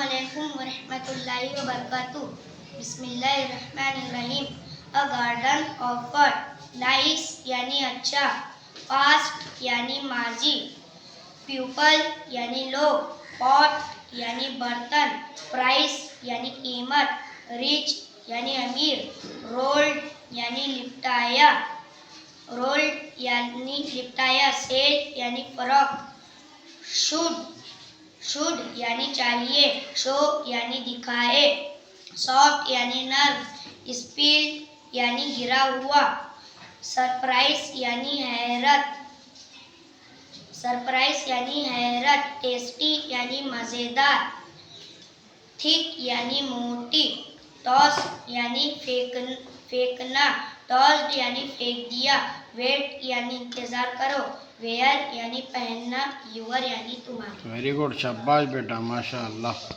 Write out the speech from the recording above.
Assalamualaikum warahmatullahi wabarakatuh. Bismillahirrahmanirrahim. A garden offered. Nice यानी अच्छा. Past यानी माजी. Pupil यानी लोग. Pot यानी बर्तन. Price यानी कीमत. Rich यानी अमीर. Rolled यानी लिपटाया. Rolled यानी लिपटाया. Said यानी फर्क. शुड यानी चाहिए. शो यानी दिखाए. सॉफ्ट यानी नर्म. स्पिल्ड यानी गिरा हुआ. सरप्राइज यानी हैरत. टेस्टी यानी मज़ेदार. थिक यानी मोटी. टॉस यानी फेंकना. टॉस्ड यानी फेंक दिया. वेट यानी इंतजार करो. वेयर यानी पहनना. यूर यानी तुम्हारा. वेरी गुड, शाबाश बेटा, माशाअल्लाह.